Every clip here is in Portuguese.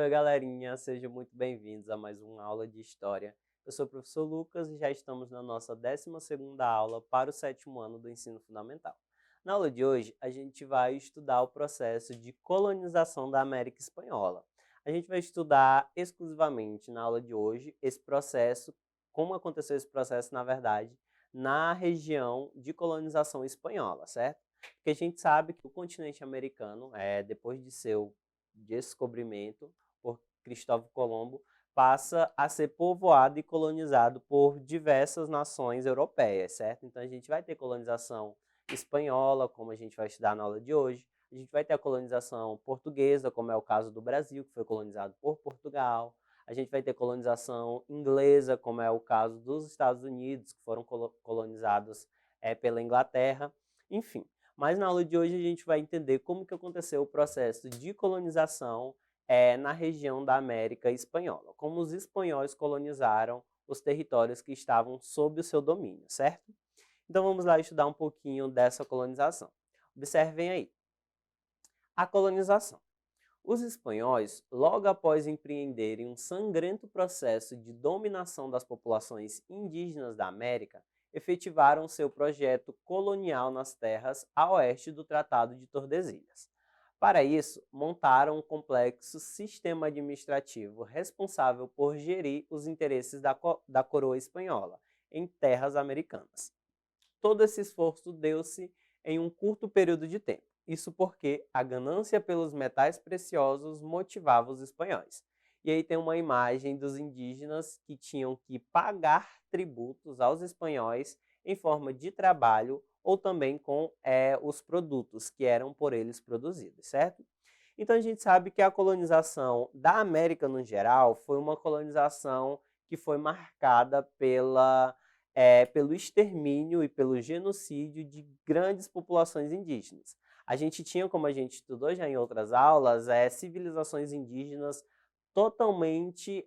Oi, galerinha, sejam muito bem-vindos a mais uma aula de História. Eu sou o professor Lucas e já estamos na nossa 12ª aula para o 7º ano do ensino fundamental. Na aula de hoje, a gente vai estudar o processo de colonização da América Espanhola. A gente vai estudar exclusivamente na aula de hoje esse processo, como aconteceu esse processo, na verdade, na região de colonização espanhola, certo? Porque a gente sabe que o continente americano, depois de seu descobrimento por Cristóvão Colombo, passa a ser povoado e colonizado por diversas nações europeias, certo? Então a gente vai ter colonização espanhola, como a gente vai estudar na aula de hoje, a gente vai ter a colonização portuguesa, como é o caso do Brasil, que foi colonizado por Portugal, a gente vai ter colonização inglesa, como é o caso dos Estados Unidos, que foram colonizados pela Inglaterra, enfim. Mas na aula de hoje a gente vai entender como que aconteceu o processo de colonização na região da América Espanhola, como os espanhóis colonizaram os territórios que estavam sob o seu domínio, certo? Então vamos lá estudar um pouquinho dessa colonização. Observem aí. A colonização. Os espanhóis, logo após empreenderem um sangrento processo de dominação das populações indígenas da América, efetivaram seu projeto colonial nas terras a oeste do Tratado de Tordesilhas. Para isso, montaram um complexo sistema administrativo responsável por gerir os interesses da coroa espanhola em terras americanas. Todo esse esforço deu-se em um curto período de tempo. Isso porque a ganância pelos metais preciosos motivava os espanhóis. E aí tem uma imagem dos indígenas que tinham que pagar tributos aos espanhóis em forma de trabalho ou também com os produtos que eram por eles produzidos, certo? Então a gente sabe que a colonização da América no geral foi uma colonização que foi marcada pelo extermínio e pelo genocídio de grandes populações indígenas. A gente tinha, como a gente estudou já em outras aulas, civilizações indígenas totalmente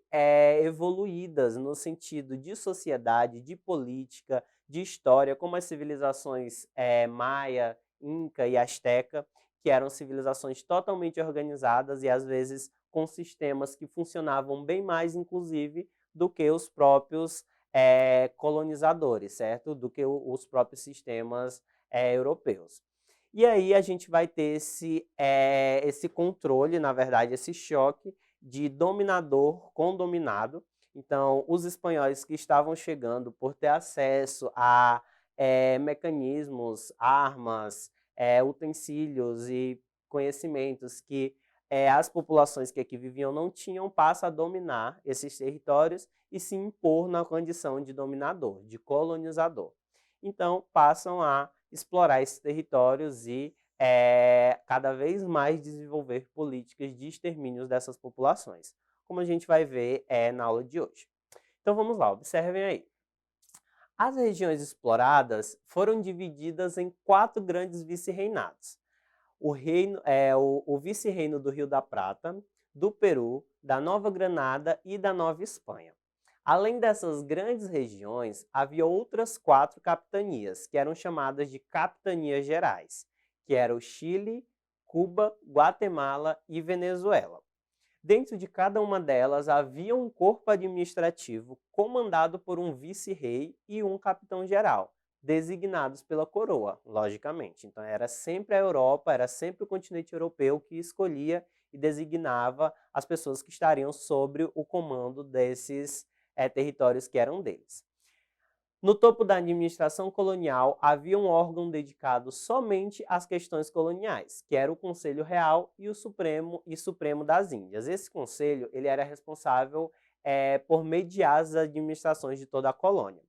evoluídas no sentido de sociedade, de política, de história, como as civilizações maia, inca e asteca, que eram civilizações totalmente organizadas e às vezes com sistemas que funcionavam bem mais, inclusive, do que os próprios colonizadores, certo? Do que os próprios sistemas europeus. E aí a gente vai ter esse controle, na verdade, esse choque de dominador com dominado. Então, os espanhóis que estavam chegando por ter acesso a mecanismos, armas, utensílios e conhecimentos que as populações que aqui viviam não tinham, passam a dominar esses territórios e se impor na condição de dominador, de colonizador. Então, passam a explorar esses territórios e cada vez mais desenvolver políticas de extermínio dessas populações, como a gente vai ver na aula de hoje. Então vamos lá, observem aí. As regiões exploradas foram divididas em 4 grandes vice-reinados. O vice-reino do Rio da Prata, do Peru, da Nova Granada e da Nova Espanha. Além dessas grandes regiões, havia outras 4 capitanias, que eram chamadas de capitanias gerais, que eram o Chile, Cuba, Guatemala e Venezuela. Dentro de cada uma delas havia um corpo administrativo comandado por um vice-rei e um capitão-geral, designados pela coroa, logicamente. Então era sempre a Europa, era sempre o continente europeu que escolhia e designava as pessoas que estariam sobre o comando desses territórios que eram deles. No topo da administração colonial havia um órgão dedicado somente às questões coloniais, que era o Conselho Real e o Supremo das Índias. Esse conselho ele era responsável por mediar as administrações de toda a colônia.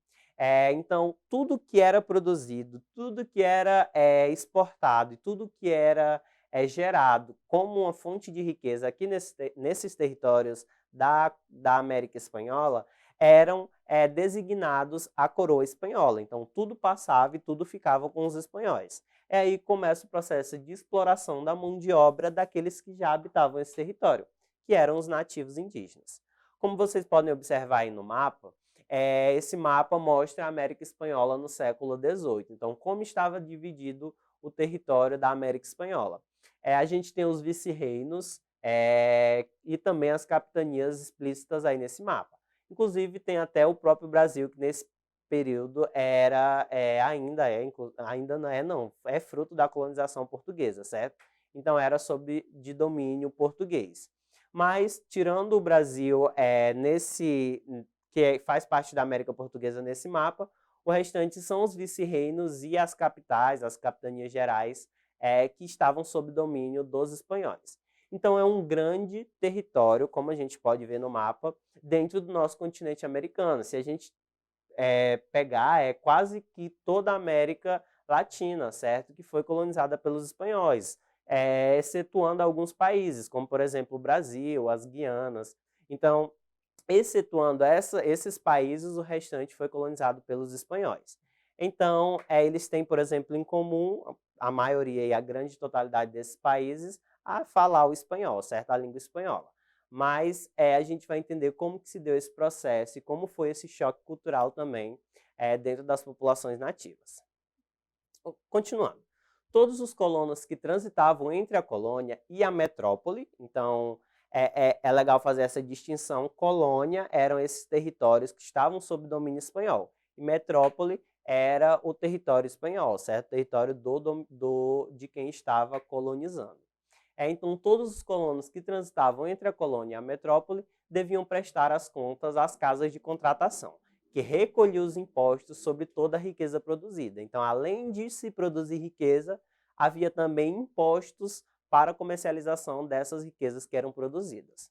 Então, tudo que era produzido, tudo que era exportado e tudo que era gerado como uma fonte de riqueza aqui nesses territórios da América Espanhola eram designados à coroa espanhola. Então, tudo passava e tudo ficava com os espanhóis. E aí começa o processo de exploração da mão de obra daqueles que já habitavam esse território, que eram os nativos indígenas. Como vocês podem observar aí no mapa, esse mapa mostra a América Espanhola no século XVIII. Então, como estava dividido o território da América Espanhola? A gente tem os vice-reinos, e também as capitanias explícitas aí nesse mapa. Inclusive, tem até o próprio Brasil, que nesse período ainda não é, não, é fruto da colonização portuguesa, certo? Então, era sob de domínio português. Mas, tirando o Brasil faz parte da América Portuguesa nesse mapa, o restante são os vice-reinos e as capitais, as capitanias gerais, que estavam sob domínio dos espanhóis. Então, é um grande território, como a gente pode ver no mapa, dentro do nosso continente americano. Se a gente pegar, é quase que toda a América Latina, certo? Que foi colonizada pelos espanhóis, excetuando alguns países, como, por exemplo, o Brasil, as Guianas. Então, excetuando esses países, o restante foi colonizado pelos espanhóis. Então, eles têm, por exemplo, em comum, a maioria e a grande totalidade desses países, a falar o espanhol, certo? A língua espanhola. Mas a gente vai entender como que se deu esse processo e como foi esse choque cultural também dentro das populações nativas. Continuando. Todos os colonos que transitavam entre a colônia e a metrópole, então é legal fazer essa distinção, colônia eram esses territórios que estavam sob domínio espanhol, e metrópole era o território espanhol, certo? O território de quem estava colonizando. Então, todos os colonos que transitavam entre a colônia e a metrópole deviam prestar as contas às casas de contratação, que recolhiam os impostos sobre toda a riqueza produzida. Então, além de se produzir riqueza, havia também impostos para a comercialização dessas riquezas que eram produzidas.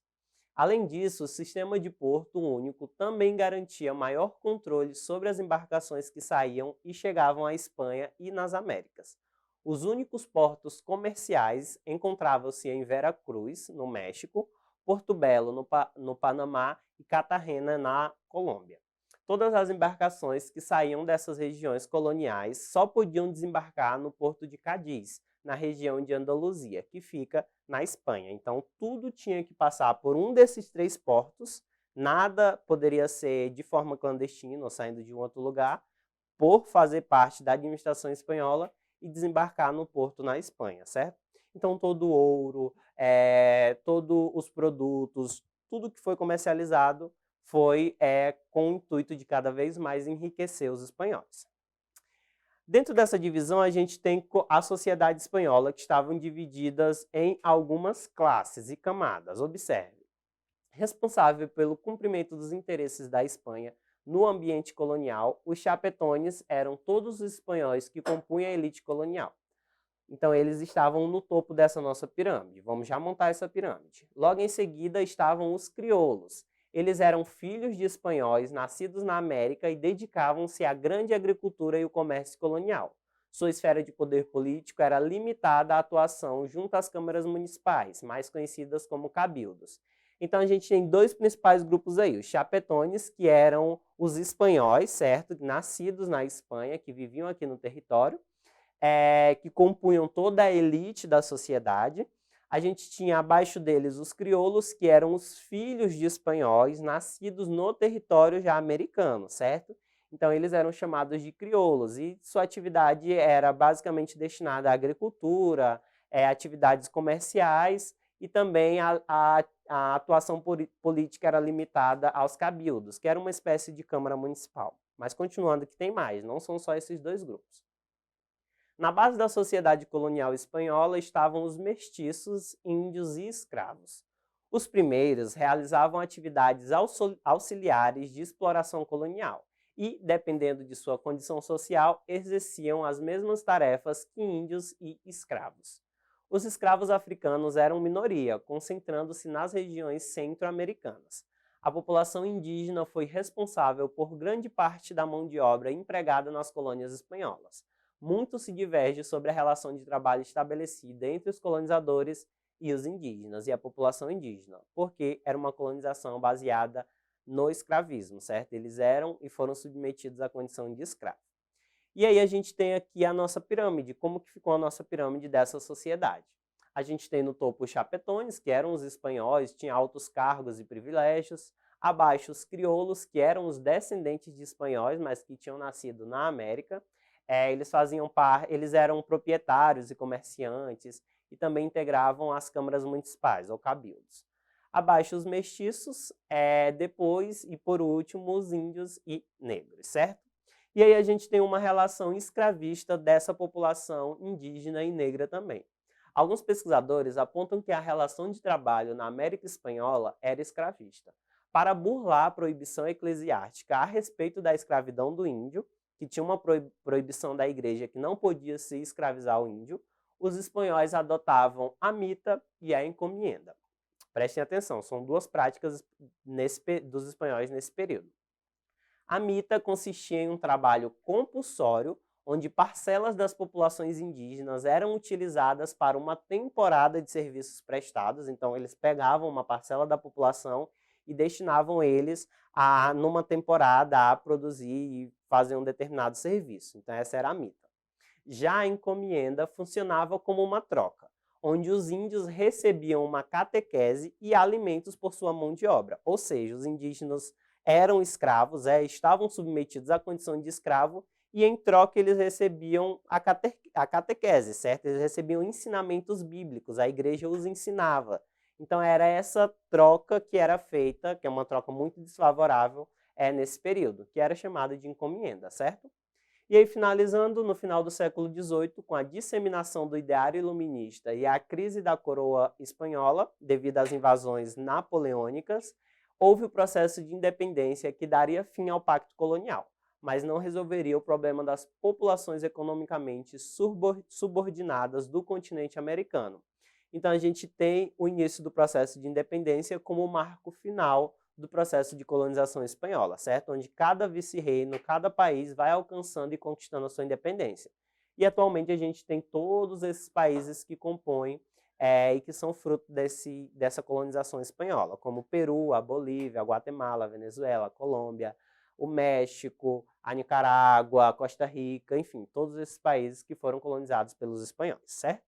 Além disso, o sistema de porto único também garantia maior controle sobre as embarcações que saíam e chegavam à Espanha e nas Américas. Os únicos portos comerciais encontravam-se em Veracruz, no México, Porto Belo, no Panamá e Cartagena, na Colômbia. Todas as embarcações que saíam dessas regiões coloniais só podiam desembarcar no porto de Cádiz, na região de Andaluzia, que fica na Espanha. Então, tudo tinha que passar por um desses 3 portos, nada poderia ser de forma clandestina ou saindo de um outro lugar, por fazer parte da administração espanhola e desembarcar no porto na Espanha, certo? Então, todo o ouro, todos os produtos, tudo que foi comercializado foi com o intuito de cada vez mais enriquecer os espanhóis. Dentro dessa divisão, a gente tem a sociedade espanhola, que estavam divididas em algumas classes e camadas. Observe. Responsável pelo cumprimento dos interesses da Espanha no ambiente colonial, os chapetones eram todos os espanhóis que compunham a elite colonial. Então, eles estavam no topo dessa nossa pirâmide. Vamos já montar essa pirâmide. Logo em seguida estavam os crioulos. Eles eram filhos de espanhóis nascidos na América e dedicavam-se à grande agricultura e o comércio colonial. Sua esfera de poder político era limitada à atuação junto às câmaras municipais, mais conhecidas como cabildos. Então, a gente tem 2 principais grupos aí, os chapetones, que eram os espanhóis, certo? Nascidos na Espanha, que viviam aqui no território, que compunham toda a elite da sociedade. A gente tinha abaixo deles os crioulos, que eram os filhos de espanhóis nascidos no território já americano, certo? Então, eles eram chamados de crioulos e sua atividade era basicamente destinada à agricultura, atividades comerciais e também a atuação política era limitada aos cabildos, que era uma espécie de câmara municipal. Mas continuando que tem mais, não são só esses 2 grupos. Na base da sociedade colonial espanhola estavam os mestiços, índios e escravos. Os primeiros realizavam atividades auxiliares de exploração colonial e, dependendo de sua condição social, exerciam as mesmas tarefas que índios e escravos. Os escravos africanos eram minoria, concentrando-se nas regiões centro-americanas. A população indígena foi responsável por grande parte da mão de obra empregada nas colônias espanholas. Muito se diverge sobre a relação de trabalho estabelecida entre os colonizadores e os indígenas e a população indígena, porque era uma colonização baseada no escravismo, certo? Eles eram e foram submetidos à condição de escravo. E aí a gente tem aqui a nossa pirâmide, como que ficou a nossa pirâmide dessa sociedade. A gente tem no topo os chapetones, que eram os espanhóis, tinham altos cargos e privilégios. Abaixo os crioulos, que eram os descendentes de espanhóis, mas que tinham nascido na América. eles eram proprietários e comerciantes e também integravam as câmaras municipais, ou cabildos. Abaixo os mestiços, depois e por último os índios e negros, certo? E aí a gente tem uma relação escravista dessa população indígena e negra também. Alguns pesquisadores apontam que a relação de trabalho na América Espanhola era escravista. Para burlar a proibição eclesiástica a respeito da escravidão do índio, que tinha uma proibição da igreja que não podia se escravizar o índio, os espanhóis adotavam a mita e a encomienda. Prestem atenção, são duas práticas dos espanhóis nesse período. A mita consistia em um trabalho compulsório, onde parcelas das populações indígenas eram utilizadas para uma temporada de serviços prestados. Então, eles pegavam uma parcela da população e destinavam eles, numa temporada, a produzir e fazer um determinado serviço. Então, essa era a mita. Já a encomienda funcionava como uma troca, onde os índios recebiam uma catequese e alimentos por sua mão de obra. Ou seja, os indígenas eram escravos, estavam submetidos à condição de escravo, e em troca eles recebiam a catequese, certo? Eles recebiam ensinamentos bíblicos, a igreja os ensinava. Então era essa troca que era feita, que é uma troca muito desfavorável nesse período, que era chamada de encomienda, certo? E aí, finalizando, no final do século XVIII, com a disseminação do ideário iluminista e a crise da coroa espanhola, devido às invasões napoleônicas, houve o processo de independência que daria fim ao pacto colonial, mas não resolveria o problema das populações economicamente subordinadas do continente americano. Então, a gente tem o início do processo de independência como o marco final do processo de colonização espanhola, certo? Onde cada vice-reino, cada país vai alcançando e conquistando a sua independência. E atualmente a gente tem todos esses países que compõem e que são fruto dessa colonização espanhola, como o Peru, a Bolívia, a Guatemala, a Venezuela, a Colômbia, o México, a Nicarágua, a Costa Rica, enfim, todos esses países que foram colonizados pelos espanhóis, certo?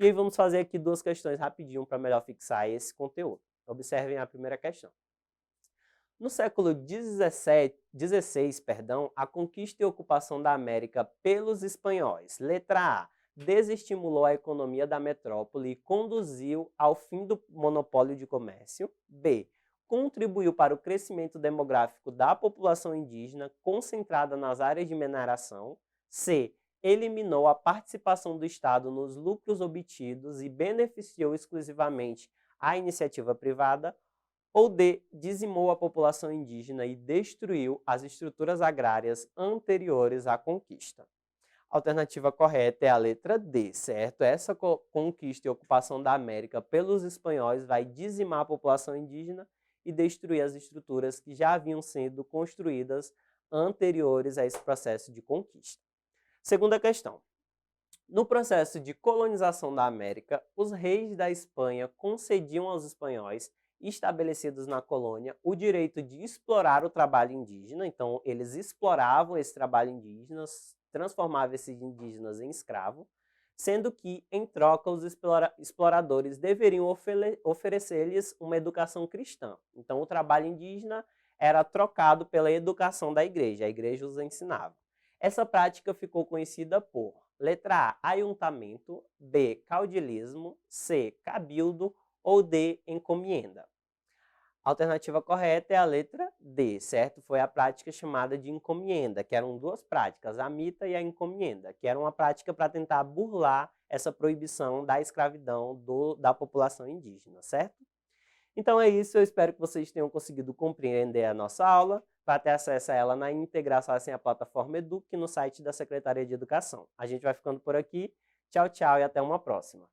E aí vamos fazer aqui duas questões rapidinho para melhor fixar esse conteúdo. Observem a primeira questão. No século XVI, a conquista e ocupação da América pelos espanhóis, letra A, desestimulou a economia da metrópole e conduziu ao fim do monopólio de comércio. B, contribuiu para o crescimento demográfico da população indígena concentrada nas áreas de mineração. C, eliminou a participação do Estado nos lucros obtidos e beneficiou exclusivamente a iniciativa privada. Ou D, dizimou a população indígena e destruiu as estruturas agrárias anteriores à conquista. A alternativa correta é a letra D, certo? Essa conquista e ocupação da América pelos espanhóis vai dizimar a população indígena e destruir as estruturas que já haviam sido construídas anteriores a esse processo de conquista. Segunda questão. No processo de colonização da América, os reis da Espanha concediam aos espanhóis estabelecidos na colônia o direito de explorar o trabalho indígena. Então, eles exploravam esse trabalho indígena, transformavam esses indígenas em escravos, sendo que, em troca, os exploradores deveriam oferecer-lhes uma educação cristã. Então, o trabalho indígena era trocado pela educação da igreja, a igreja os ensinava. Essa prática ficou conhecida por letra A, ayuntamento, B, caudilismo, C, cabildo ou D, encomienda. A alternativa correta é a letra D, certo? Foi a prática chamada de encomienda, que eram duas práticas, a mita e a encomienda, que era uma prática para tentar burlar essa proibição da escravidão da população indígena, certo? Então é isso, eu espero que vocês tenham conseguido compreender a nossa aula. Para ter acesso a ela na íntegra, acessem a plataforma Eduque no site da Secretaria de Educação. A gente vai ficando por aqui. Tchau, tchau e até uma próxima.